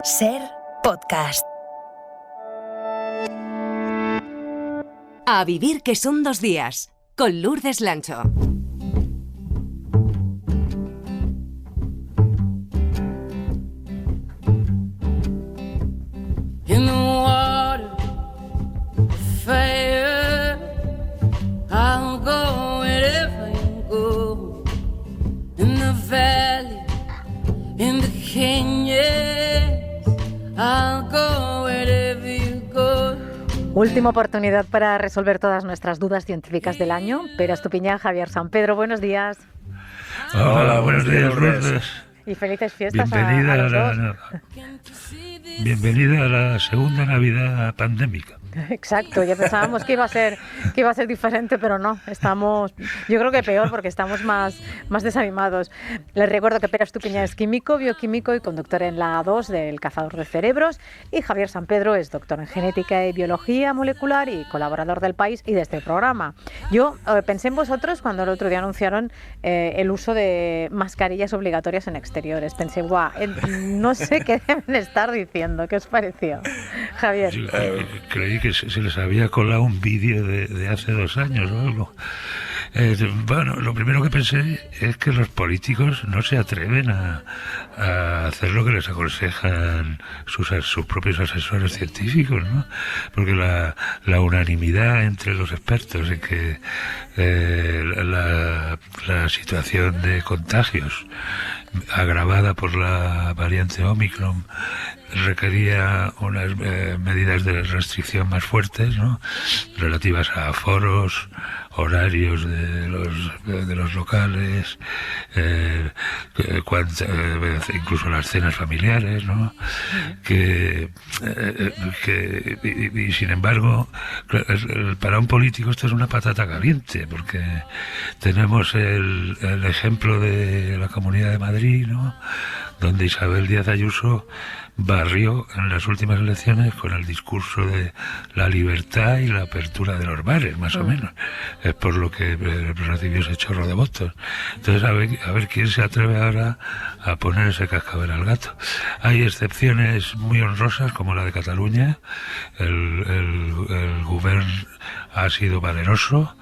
SER Podcast. A vivir que son 2 días, con Lourdes Lancho. In the water, fire, I'll go wherever you go. In the valley, in the canyons, I'll go wherever you go. Última oportunidad para resolver todas nuestras dudas científicas del año. Pere Estupiñán, Javier San Pedro, buenos días. Hola, buenos días, Lourdes. Y felices fiestas Bienvenida a los dos. Bienvenida a la segunda Navidad pandémica. Exacto, ya pensábamos que iba a ser diferente, pero no, estamos, yo creo que peor porque estamos más desanimados. Les recuerdo que Pere Estupiñán es químico, bioquímico y conductor en la A2 del Cazador de Cerebros, y Javier San Pedro es doctor en genética y biología molecular y colaborador del País y de este programa. Yo pensé en vosotros cuando el otro día anunciaron el uso de mascarillas obligatorias en exteriores. Pensé, no sé qué deben estar diciendo. ¿Qué os pareció, Javier? Yo creí que se les había colado un vídeo de hace 2 años o algo. Bueno, lo primero que pensé es que los políticos no se atreven a hacer lo que les aconsejan sus propios asesores científicos, ¿no? Porque la unanimidad entre los expertos en que la situación de contagios agravada por la variante Omicron requería unas medidas de restricción más fuertes, ¿no? Relativas a aforos, horarios de los locales, incluso las cenas familiares, ¿no? Y sin embargo, para un político esto es una patata caliente, porque tenemos el ejemplo de la Comunidad de Madrid, ¿no? Donde Isabel Díaz Ayuso barrió en las últimas elecciones con el discurso de la libertad y la apertura de los bares, más o menos. Es por lo que recibió ese chorro de votos. Entonces, a ver quién se atreve ahora a poner ese cascabel al gato. Hay excepciones muy honrosas, como la de Cataluña. El gobierno ha sido valeroso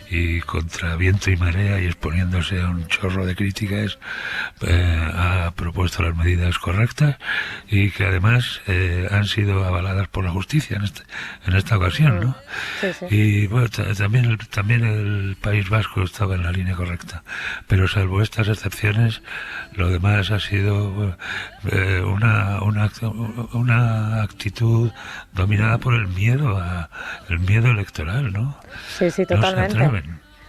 y contra viento y marea, y exponiéndose a un chorro de críticas, ha propuesto las medidas correctas y que además han sido avaladas por la justicia en esta ocasión, ¿no? Sí, sí. Y bueno, también el País Vasco estaba en la línea correcta, pero salvo estas excepciones, lo demás ha sido una actitud dominada por el miedo electoral, ¿no? Sí, totalmente. No se atreven.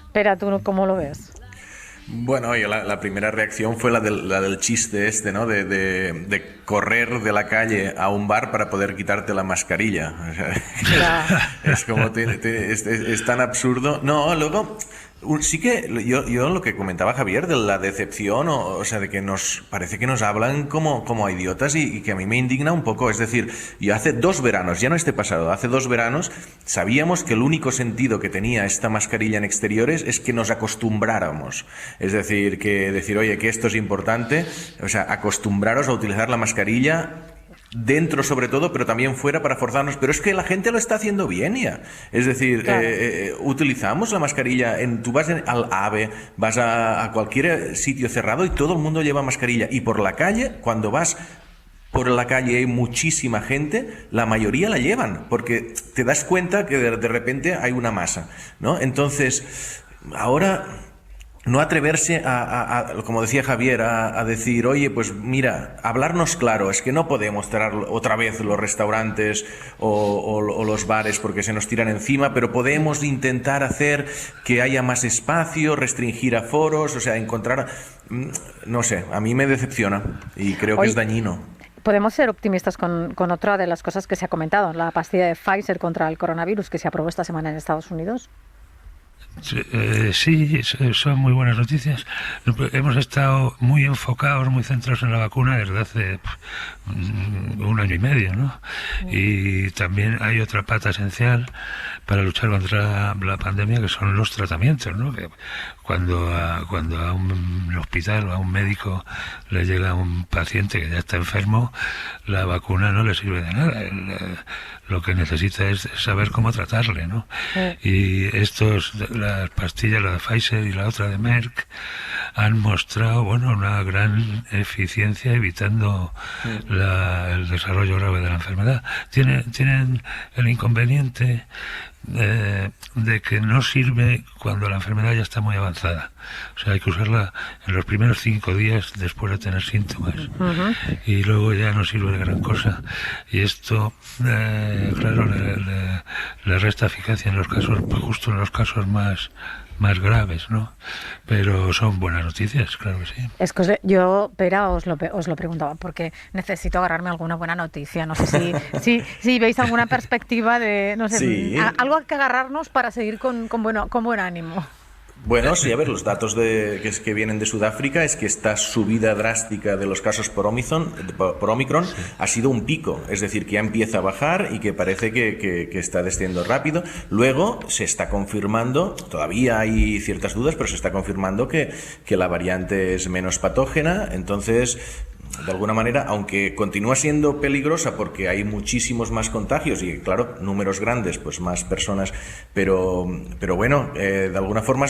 Espera, ¿tú cómo lo ves? Bueno, yo la primera reacción fue la del chiste este, ¿no? De correr de la calle a un bar para poder quitarte la mascarilla. O sea, es como es tan absurdo. No, luego sí que yo lo que comentaba Javier de la decepción, o sea, de que parece que nos hablan como a idiotas y que a mí me indigna un poco. Es decir, yo hace 2 veranos, ya no este pasado, hace 2 veranos sabíamos que el único sentido que tenía esta mascarilla en exteriores es que nos acostumbráramos. Es decir, oye, que esto es importante, o sea, acostumbraros a utilizar la mascarilla dentro sobre todo, pero también fuera, para forzarnos. Pero es que la gente lo está haciendo bien ya. Es decir, claro. Utilizamos la mascarilla. Tú vas al AVE, vas a cualquier sitio cerrado y todo el mundo lleva mascarilla. Y por la calle, cuando vas por la calle hay muchísima gente, la mayoría la llevan, porque te das cuenta que de repente hay una masa, ¿no? Entonces, ahora no atreverse como decía Javier, a decir, oye, pues mira, hablarnos claro, es que no podemos cerrar otra vez los restaurantes o los bares porque se nos tiran encima, pero podemos intentar hacer que haya más espacio, restringir aforos, o sea, encontrar, no sé, a mí me decepciona y creo que es dañino. Podemos ser optimistas con otra de las cosas que se ha comentado, la pastilla de Pfizer contra el coronavirus que se aprobó esta semana en Estados Unidos. Sí, son muy buenas noticias. Hemos estado muy enfocados, muy centrados en la vacuna desde hace 1 año y medio, ¿no? Y también hay otra pata esencial, para luchar contra la pandemia, que son los tratamientos, ¿no? Que cuando a un hospital o a un médico le llega un paciente que ya está enfermo, la vacuna no le sirve de nada. Lo que necesita es saber cómo tratarle, ¿no? Y las pastillas, la de Pfizer y la otra de Merck, han mostrado, bueno, una gran eficiencia evitando el desarrollo grave de la enfermedad. Tienen el inconveniente de que no sirve cuando la enfermedad ya está muy avanzada. O sea, hay que usarla en los primeros 5 días después de tener síntomas. Y luego ya no sirve de gran cosa. Y esto, claro, le resta eficacia en los casos, justo en los casos más graves, ¿no? Pero son buenas noticias, claro que sí. Es que yo, Pera, os lo preguntaba porque necesito agarrarme a alguna buena noticia. No sé si veis alguna perspectiva de, no sé, sí, algo que agarrarnos para seguir con buen ánimo. Bueno, sí, a ver, los datos que vienen de Sudáfrica es que esta subida drástica de los casos por Omicron ha sido un pico, es decir, que ya empieza a bajar y que parece que está descendiendo rápido. Luego se está confirmando, todavía hay ciertas dudas, pero se está confirmando que la variante es menos patógena, entonces, de alguna manera, aunque continúa siendo peligrosa porque hay muchísimos más contagios y, claro, números grandes, pues más personas, pero bueno, de alguna forma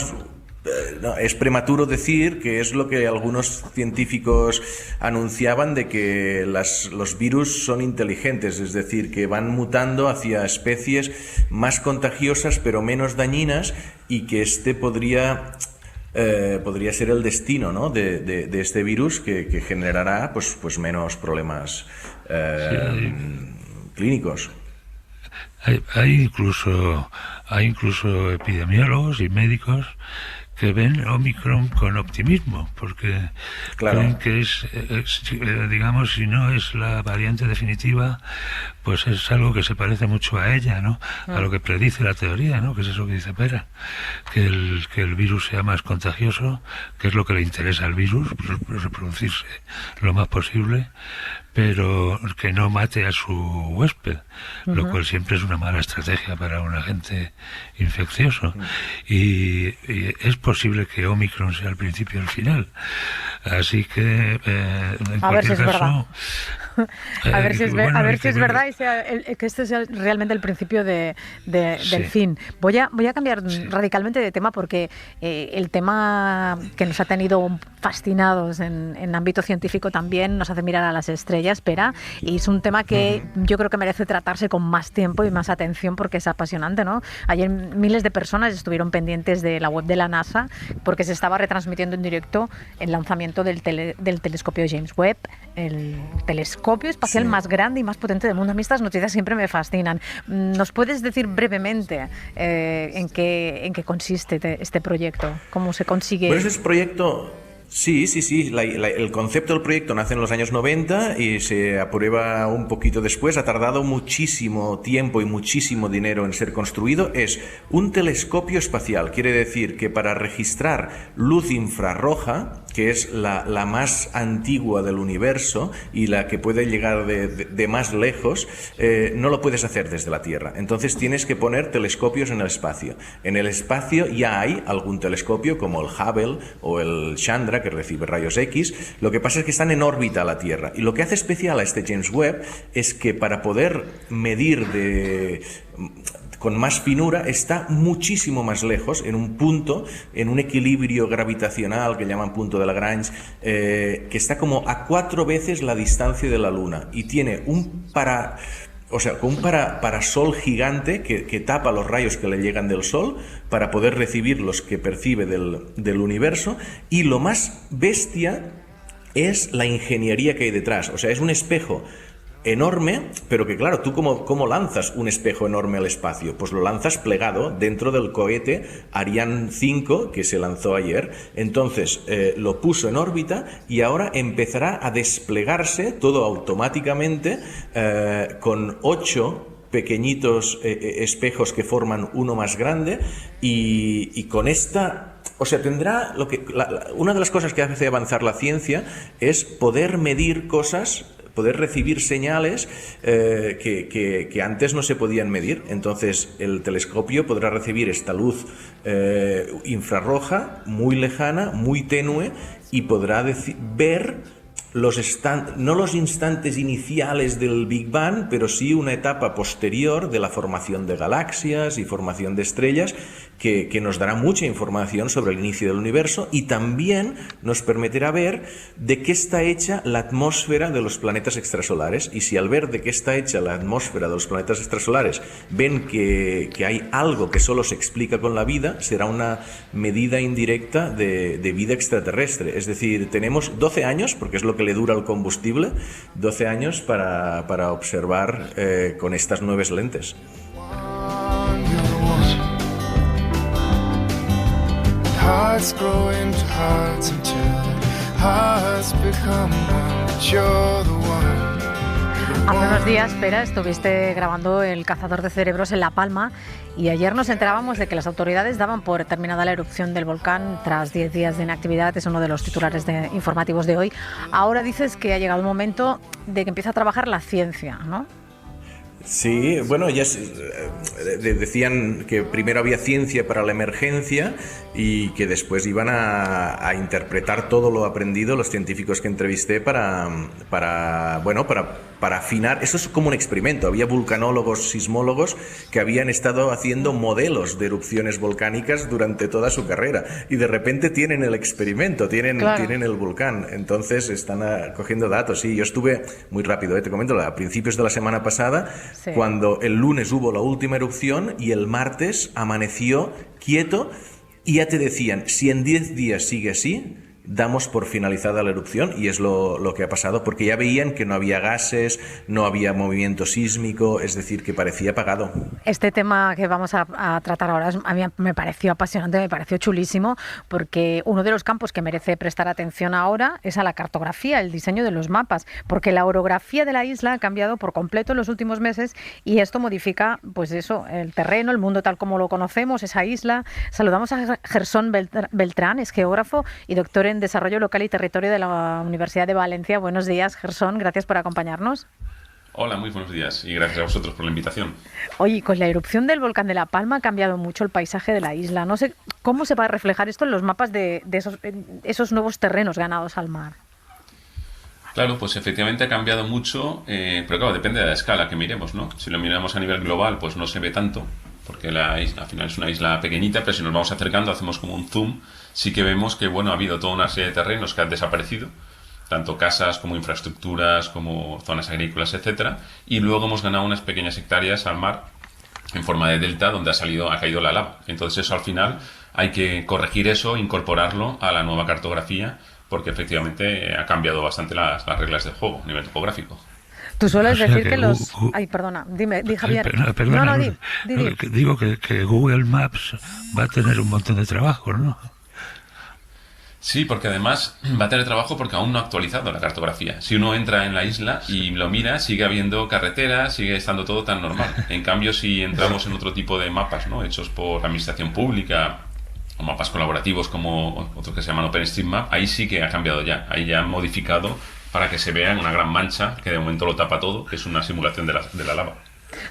es prematuro decir que es lo que algunos científicos anunciaban, de que los virus son inteligentes, es decir, que van mutando hacia especies más contagiosas pero menos dañinas, y que podría ser el destino, ¿no?, de este virus que generará pues menos problemas clínicos. Hay incluso epidemiólogos y médicos que ven Omicron con optimismo, porque creen que digamos, si no es la variante definitiva, pues es algo que se parece mucho a ella, ¿no? A lo que predice la teoría, ¿no? Que es eso que dice Pera, que el virus sea más contagioso, que es lo que le interesa al virus, reproducirse lo más posible, pero que no mate a su huésped, lo cual siempre es una mala estrategia para un agente infeccioso. Y es posible que Omicron sea el principio y el final. Así que, en cualquier caso... A ver si es verdad y que este sea realmente el principio del fin. Voy a cambiar radicalmente de tema porque el tema que nos ha tenido fascinados en ámbito científico también nos hace mirar a las estrellas, Pera, y es un tema que yo creo que merece tratarse con más tiempo y más atención porque es apasionante, ¿no? Ayer miles de personas estuvieron pendientes de la web de la NASA porque se estaba retransmitiendo en directo el lanzamiento del telescopio James Webb, el telescopio espacial más grande y más potente del mundo. A mí estas noticias siempre me fascinan. ¿Nos puedes decir brevemente en qué consiste este proyecto? ¿Cómo se consigue? Pues este proyecto... Sí. El concepto del proyecto nace en los años 90 y se aprueba un poquito después. Ha tardado muchísimo tiempo y muchísimo dinero en ser construido. Es un telescopio espacial. Quiere decir que para registrar luz infrarroja, que es la más antigua del universo y la que puede llegar de más lejos, no lo puedes hacer desde la Tierra. Entonces tienes que poner telescopios en el espacio. En el espacio ya hay algún telescopio como el Hubble o el Chandra, que recibe rayos X. Lo que pasa es que están en órbita a la Tierra. Y lo que hace especial a este James Webb es que para poder medir con más finura, está muchísimo más lejos, en un punto, en un equilibrio gravitacional que llaman punto de Lagrange, que está como a 4 veces la distancia de la Luna, y tiene un parasol gigante que tapa los rayos que le llegan del Sol para poder recibir los que percibe del universo. Y lo más bestia es la ingeniería que hay detrás. O sea, es un espejo enorme, pero que claro, ¿tú cómo lanzas un espejo enorme al espacio? Pues lo lanzas plegado dentro del cohete Ariane 5 que se lanzó ayer. Entonces lo puso en órbita y ahora empezará a desplegarse todo automáticamente con 8 pequeñitos espejos que forman uno más grande, y con esta... O sea, una de las cosas que hace avanzar la ciencia es poder medir cosas poder recibir señales que antes no se podían medir. Entonces el telescopio podrá recibir esta luz infrarroja muy lejana, muy tenue, y podrá ver no los instantes iniciales del Big Bang, pero sí una etapa posterior de la formación de galaxias y formación de estrellas, que nos dará mucha información sobre el inicio del universo, y también nos permitirá ver de qué está hecha la atmósfera de los planetas extrasolares. Y si al ver de qué está hecha la atmósfera de los planetas extrasolares ven que hay algo que solo se explica con la vida, será una medida indirecta de vida extraterrestre. Es decir, tenemos 12 años, porque es lo que le dura el combustible, 12 años para observar con estas nuevas lentes. Hearts grow into hearts until hearts become one, but you're the one. Hace unos días, Pera, estuviste grabando El cazador de cerebros en La Palma, y ayer nos enterábamos de que las autoridades daban por terminada la erupción del volcán tras 10 días de inactividad. Es uno de los titulares informativos de hoy. Ahora dices que ha llegado el momento de que empiece a trabajar la ciencia, ¿no? Sí, bueno, ya decían que primero había ciencia para la emergencia y que después iban a interpretar todo lo aprendido los científicos que entrevisté para afinar. Eso es como un experimento. Había vulcanólogos, sismólogos que habían estado haciendo modelos de erupciones volcánicas durante toda su carrera, y de repente tienen el experimento, tienen el volcán. Entonces están cogiendo datos. Sí, yo estuve muy rápido, te comento, a principios de la semana pasada, sí, cuando el lunes hubo la última erupción y el martes amaneció quieto, y ya te decían, si en 10 días sigue así, damos por finalizada la erupción, y es lo que ha pasado, porque ya veían que no había gases, no había movimiento sísmico, es decir, que parecía apagado. Este tema que vamos a tratar ahora a mí me pareció apasionante, me pareció chulísimo, porque uno de los campos que merece prestar atención ahora es a la cartografía, el diseño de los mapas, porque la orografía de la isla ha cambiado por completo en los últimos meses, y esto modifica, pues eso, el terreno, el mundo tal como lo conocemos, esa isla. Saludamos a Gersón Beltrán, es geógrafo y doctor en Desarrollo Local y Territorio de la Universidad de Valencia. Buenos días, Gersón, gracias por acompañarnos. Hola, muy buenos días y gracias a vosotros por la invitación. Oye, con la erupción del volcán de La Palma ha cambiado mucho el paisaje de la isla. No sé cómo se va a reflejar esto en los mapas de esos nuevos terrenos ganados al mar. Claro, pues efectivamente ha cambiado mucho, pero claro, depende de la escala que miremos, ¿no? Si lo miramos a nivel global, pues no se ve tanto, porque la isla, al final es una isla pequeñita, pero si nos vamos acercando, hacemos como un zoom, sí que vemos que, bueno, ha habido toda una serie de terrenos que han desaparecido, tanto casas como infraestructuras, como zonas agrícolas, etcétera, y luego hemos ganado unas pequeñas hectáreas al mar en forma de delta donde ha caído la lava. Entonces eso al final hay que corregir eso, incorporarlo a la nueva cartografía, porque efectivamente ha cambiado bastante las reglas del juego a nivel topográfico. Tú sueles decir que los... Ay, perdona, di Javier. Perdona, no, di. Digo que Google Maps va a tener un montón de trabajo, ¿no? Sí, porque además va a tener trabajo porque aún no ha actualizado la cartografía. Si uno entra en la isla y lo mira, sigue habiendo carreteras, sigue estando todo tan normal. En cambio, si entramos en otro tipo de mapas, ¿no?, hechos por la administración pública o mapas colaborativos como otros que se llaman OpenStreetMap, ahí sí que ha cambiado ya. Ahí ya han modificado para que se vea en una gran mancha que de momento lo tapa todo, que es una simulación de la lava.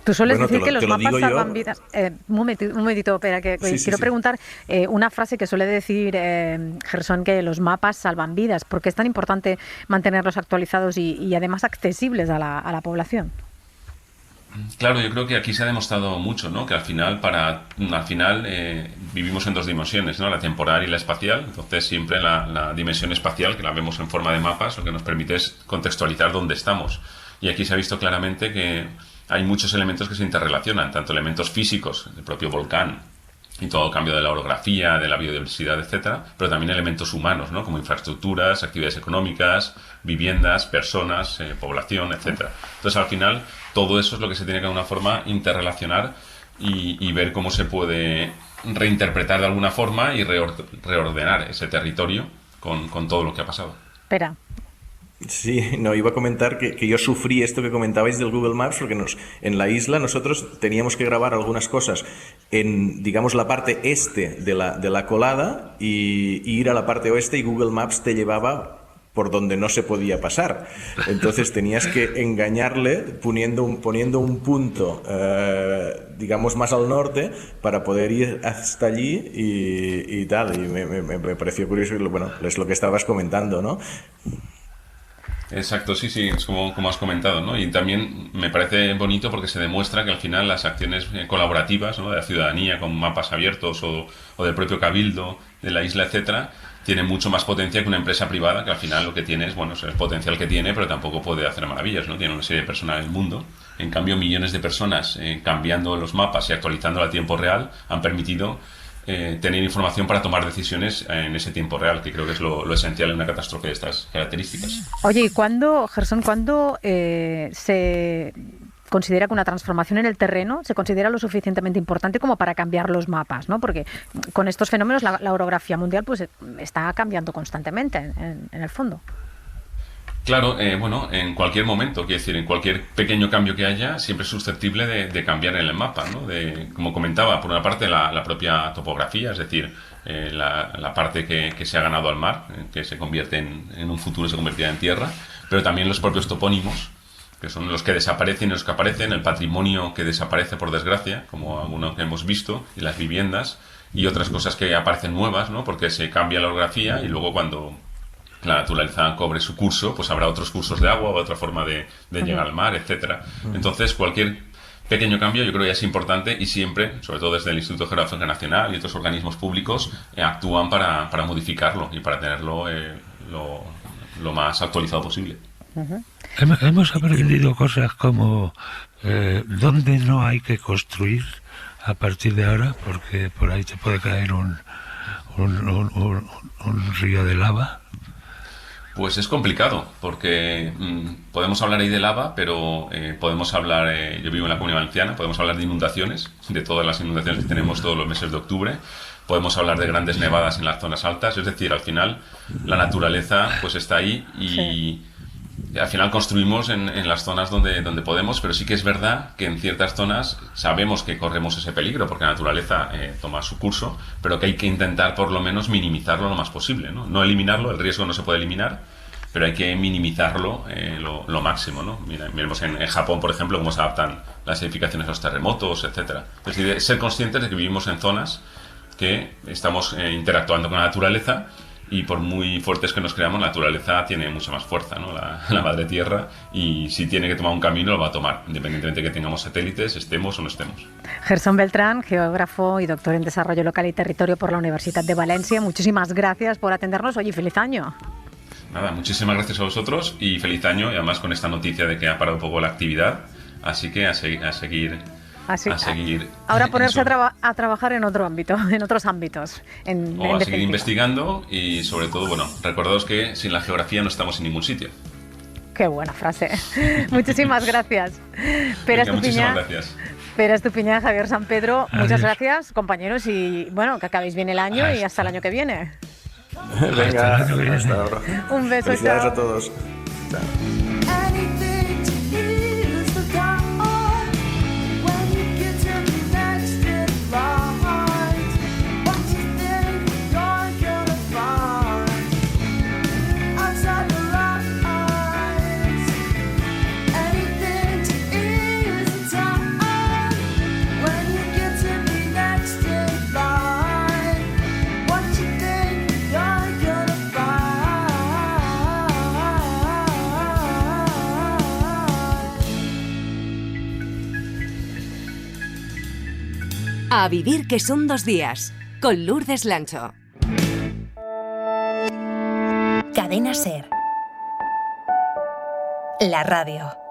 Tú sueles decir que los mapas salvan vidas. Un momentito, espera, que quiero preguntar una frase que suele decir Gersón, que los mapas salvan vidas. ¿Por qué es tan importante mantenerlos actualizados y además accesibles a la población? Claro, yo creo que aquí se ha demostrado mucho, ¿no?, que al final vivimos en dos dimensiones, ¿no?, la temporal y la espacial. Entonces siempre la dimensión espacial, que la vemos en forma de mapas, lo que nos permite es contextualizar dónde estamos. Y aquí se ha visto claramente que hay muchos elementos que se interrelacionan, tanto elementos físicos, el propio volcán y todo el cambio de la orografía, de la biodiversidad, etcétera, pero también elementos humanos, ¿no?, como infraestructuras, actividades económicas, viviendas, personas, población, etcétera. Entonces, al final, todo eso es lo que se tiene que de alguna forma interrelacionar y ver cómo se puede reinterpretar de alguna forma y reordenar ese territorio con todo lo que ha pasado. Espera. Sí, no, iba a comentar que yo sufrí esto que comentabais del Google Maps, porque en la isla nosotros teníamos que grabar algunas cosas en, digamos, la parte este de la colada y ir a la parte oeste, y Google Maps te llevaba por donde no se podía pasar. Entonces tenías que engañarle poniendo un punto, digamos, más al norte para poder ir hasta allí y tal. Y me pareció curioso, y bueno, es lo que estabas comentando, ¿no? Exacto, sí, es como has comentado, ¿no? Y también me parece bonito porque se demuestra que al final las acciones colaborativas, ¿no?, de la ciudadanía con mapas abiertos o del propio cabildo de la isla, etcétera, tiene mucho más potencia que una empresa privada, que al final lo que tiene es, bueno, es el potencial que tiene, pero tampoco puede hacer maravillas, ¿no? Tiene una serie de personas en el mundo. En cambio, millones de personas cambiando los mapas y actualizándolos a tiempo real han permitido tener información para tomar decisiones en ese tiempo real, que creo que es lo esencial en una catástrofe de estas características. Oye, ¿y Gerson, cuándo se considera que una transformación en el terreno se considera lo suficientemente importante como para cambiar los mapas, ¿no? Porque con estos fenómenos la orografía mundial pues está cambiando constantemente en el fondo. Claro, bueno, en cualquier momento, quiero decir, en cualquier pequeño cambio que haya, siempre es susceptible de cambiar en el mapa, ¿no? Como comentaba, por una parte la propia topografía, es decir, la parte que se ha ganado al mar, que se convierte en un futuro, se convertirá en tierra, pero también los propios topónimos, que son los que desaparecen y los que aparecen, el patrimonio que desaparece por desgracia, como algunos que hemos visto, y las viviendas, y otras cosas que aparecen nuevas, ¿no? Porque se cambia la orografía y luego cuando la naturaleza cobre su curso, pues habrá otros cursos de agua o otra forma de llegar al mar, etcétera. Entonces, cualquier pequeño cambio yo creo que ya es importante y siempre, sobre todo desde el Instituto Geográfico Nacional y otros organismos públicos, actúan para modificarlo y para tenerlo lo más actualizado posible. Hemos aprendido cosas como dónde no hay que construir a partir de ahora, porque por ahí te puede caer un río de lava. Pues es complicado, porque podemos hablar ahí de lava, pero podemos hablar, yo vivo en la Comunidad Valenciana, podemos hablar de inundaciones, de todas las inundaciones que tenemos todos los meses de octubre, podemos hablar de grandes nevadas en las zonas altas, es decir, al final la naturaleza pues está ahí y al final construimos en las zonas donde podemos, pero sí que es verdad que en ciertas zonas sabemos que corremos ese peligro porque la naturaleza toma su curso, pero que hay que intentar por lo menos minimizarlo lo más posible, ¿no? No eliminarlo, el riesgo no se puede eliminar, pero hay que minimizarlo lo máximo, ¿no? Miremos en Japón, por ejemplo, cómo se adaptan las edificaciones a los terremotos, etcétera. Es decir, ser conscientes de que vivimos en zonas que estamos interactuando con la naturaleza. Y por muy fuertes que nos creamos, la naturaleza tiene mucha más fuerza, ¿no? La madre tierra, y si tiene que tomar un camino, lo va a tomar, independientemente de que tengamos satélites, estemos o no estemos. Gerson Beltrán, geógrafo y doctor en Desarrollo Local y Territorio por la Universidad de Valencia, muchísimas gracias por atendernos. Oye, feliz año. Nada, muchísimas gracias a vosotros y feliz año, y además con esta noticia de que ha parado un poco la actividad, así que a seguir. Ahora ponerse a trabajar en otro ámbito, en otros ámbitos. A seguir investigando y sobre todo, bueno, recordaos que sin la geografía no estamos en ningún sitio. Qué buena frase. Muchísimas gracias. Muchísimas gracias. Pere Estupiñán, Javier San Pedro, muchas gracias, compañeros, y bueno, que acabéis bien el año y hasta el año que viene. Venga, hasta ahora. Un beso, felicidades chao. A todos. Chao. A vivir que son 2 días, con Lourdes Lancho. Cadena SER. La radio.